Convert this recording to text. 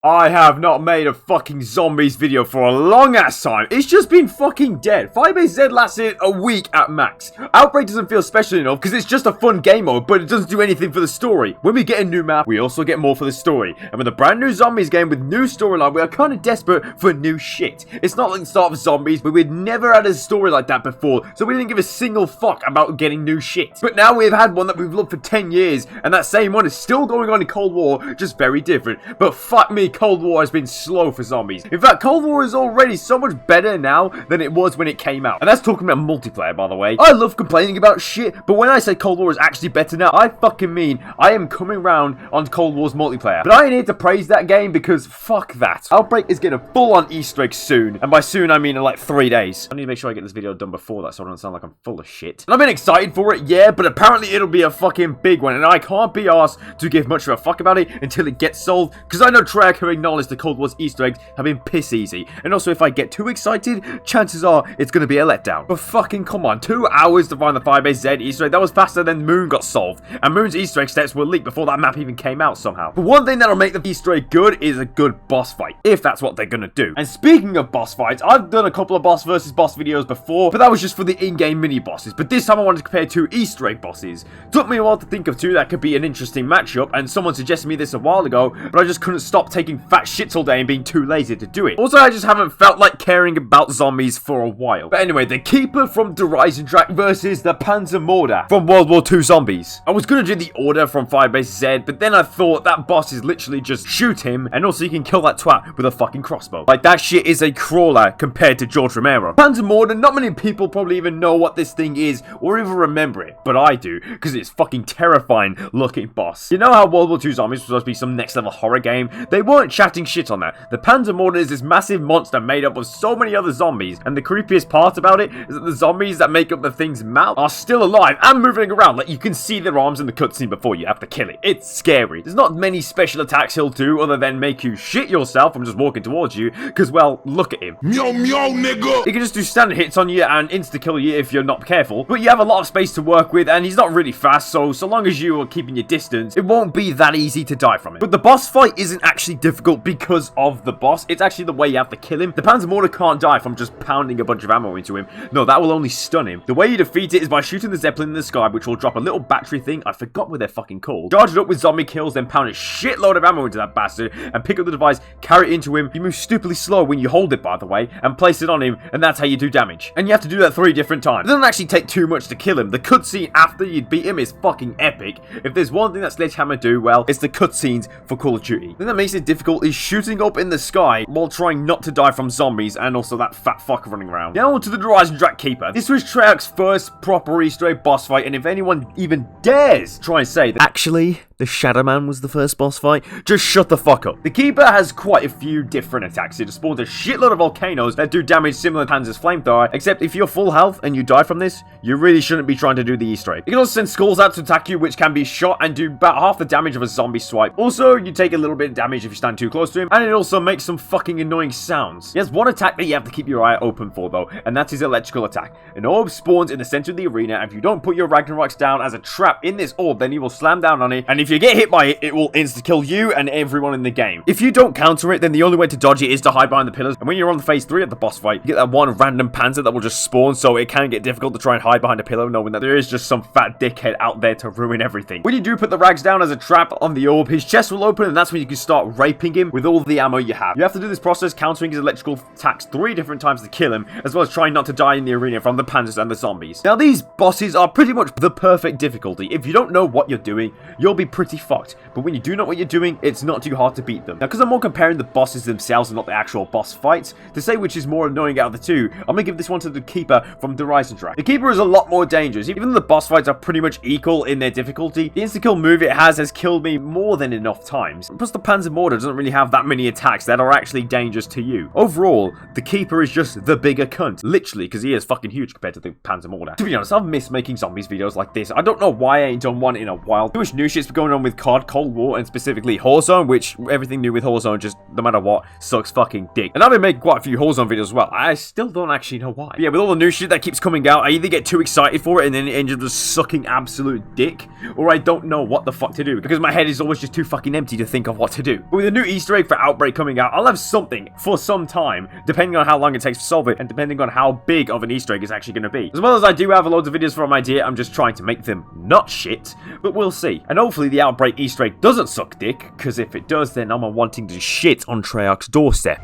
I have not made a fucking zombies video for a long ass time. It's just been fucking dead. Firebase Z lasted a week at max. Outbreak doesn't feel special enough because it's just a fun game mode, but it doesn't do anything for the story. When we get a new map, we also get more for the story. And with a brand new zombies game with new storyline, we are kind of desperate for new shit. It's not like the start of zombies, but we'd never had a story like that before, so we didn't give a single fuck about getting new shit. But now we've had one that we've loved for 10 years, and that same one is still going on in Cold War, just very different. But fuck me, Cold War has been slow for zombies. In fact, Cold War is already so much better now than it was when it came out. And that's talking about multiplayer, by the way. I love complaining about shit, but when I say Cold War is actually better now, I fucking mean I am coming round on Cold War's multiplayer. But I ain't here to praise that game because fuck that. Outbreak is getting a full-on Easter egg soon. And by soon, I mean in like 3 days. I need to make sure I get this video done before that so I don't sound like I'm full of shit. And I've been excited for it, yeah, but apparently it'll be a fucking big one. And I can't be asked to give much of a fuck about it until it gets solved. Because I know Treyarch have acknowledged the Cold War's Easter eggs have been piss easy. And also, if I get too excited, chances are it's going to be a letdown. But fucking come on, 2 hours to find the Firebase Z Easter egg. That was faster than Moon got solved. And Moon's Easter egg steps were leaked before that map even came out somehow. But one thing that'll make the Easter egg good is a good boss fight. If that's what they're going to do. And speaking of boss fights, I've done a couple of boss versus boss videos before, but that was just for the in-game mini bosses. But this time I wanted to compare 2 Easter egg bosses. Took me a while to think of 2 that could be an interesting matchup, and someone suggested me this a while ago, but I just couldn't stop taking fat shits all day and being too lazy to do it. Also, I just haven't felt like caring about zombies for a while. But anyway, the Keeper from Dreisendracht versus the Panzamorder from World War II Zombies. I was gonna do the order from Firebase Z, but then I thought that boss is literally just shoot him, and also you can kill that twat with a fucking crossbow. Like, that shit is a crawler compared to George Romero. Panzamorder, not many people probably even know what this thing is, or even remember it, but I do, because it's fucking terrifying looking boss. You know how World War II Zombies was supposed to be some next level horror game? They weren't chatting shit on that. The Panzamorder is this massive monster made up of so many other zombies, and the creepiest part about it is that the zombies that make up the thing's mouth are still alive and moving around. Like, you can see their arms in the cutscene before you have to kill it. It's scary. There's not many special attacks he'll do other than make you shit yourself from just walking towards you, because, well, look at him. Meow meow, nigga! He can just do standard hits on you and insta-kill you if you're not careful, but you have a lot of space to work with, and he's not really fast, so long as you are keeping your distance, it won't be that easy to die from it. But the boss fight isn't actually difficult because of the boss. It's actually the way you have to kill him. The Panzamorder can't die from just pounding a bunch of ammo into him. No, that will only stun him. The way you defeat it is by shooting the Zeppelin in the sky, which will drop a little battery thing. I forgot what they're fucking called. Charge it up with zombie kills, then pound a shitload of ammo into that bastard, and pick up the device, carry it into him. You move stupidly slow when you hold it, by the way, and place it on him, and that's how you do damage. And you have to do that 3 different times. It doesn't actually take too much to kill him. The cutscene after you beat him is fucking epic. If there's one thing that Sledgehammer do well, it's the cutscenes for Call of Duty. The thing that makes it difficult is shooting up in the sky while trying not to die from zombies and also that fat fuck running around. Now on to the Dreisendracht Keeper. This was Treyarch's first proper Easter egg boss fight, and if anyone even dares try and say that actually the Shadow Man was the first boss fight, just shut the fuck up. The Keeper has quite a few different attacks. It spawns a shitload of volcanoes that do damage similar to Panzer's flamethrower, except if you're full health and you die from this, you really shouldn't be trying to do the Easter egg. You can also send skulls out to attack you, which can be shot and do about half the damage of a zombie swipe. Also, you take a little bit of damage if you stand too close to him, and it also makes some fucking annoying sounds. He has one attack that you have to keep your eye open for though, and that's his electrical attack. An orb spawns in the center of the arena, and if you don't put your Ragnaroks down as a trap in this orb, then he will slam down on it, and if you get hit by it, it will insta-kill you and everyone in the game. If you don't counter it, then the only way to dodge it is to hide behind the pillars, and when you're on phase 3 of the boss fight, you get that one random panzer that will just spawn, so it can get difficult to try and hide behind a pillar, knowing that there is just some fat dickhead out there to ruin everything. When you do put the rags down as a trap on the orb, his chest will open, and that's when you can start raping him with all the ammo you have. You have to do this process countering his electrical attacks 3 different times to kill him, as well as trying not to die in the arena from the panzers and the zombies. Now these bosses are pretty much the perfect difficulty. If you don't know what you're doing, you'll be pretty fucked. But when you do know what you're doing, it's not too hard to beat them. Now, because I'm more comparing the bosses themselves and not the actual boss fights, to say which is more annoying out of the 2, I'm gonna give this one to the Keeper from Dreisendracht. The Keeper is a lot more dangerous. Even though the boss fights are pretty much equal in their difficulty, the insta-kill move it has killed me more than enough times. Plus, the Panzamorder doesn't really have that many attacks that are actually dangerous to you. Overall, the Keeper is just the bigger cunt. Literally, because he is fucking huge compared to the Panzamorder. To be honest, I've missed making zombies videos like this. I don't know why I ain't done one in a while. Too much new shit's been going going on with COD, Cold War, and specifically Warzone, which everything new with Warzone, just no matter what, sucks fucking dick. And I've been making quite a few Warzone videos as well. I still don't actually know why. But yeah, with all the new shit that keeps coming out, I either get too excited for it and then it ends up just sucking absolute dick, or I don't know what the fuck to do, because my head is always just too fucking empty to think of what to do. But with a new Easter egg for Outbreak coming out, I'll have something for some time, depending on how long it takes to solve it, and depending on how big of an Easter egg it's actually going to be. As well as I do have loads of videos for my idea, I'm just trying to make them not shit, but we'll see. And hopefully the Outbreak Easter egg doesn't suck dick, because if it does, then I'm wanting to shit on Treyarch's doorstep.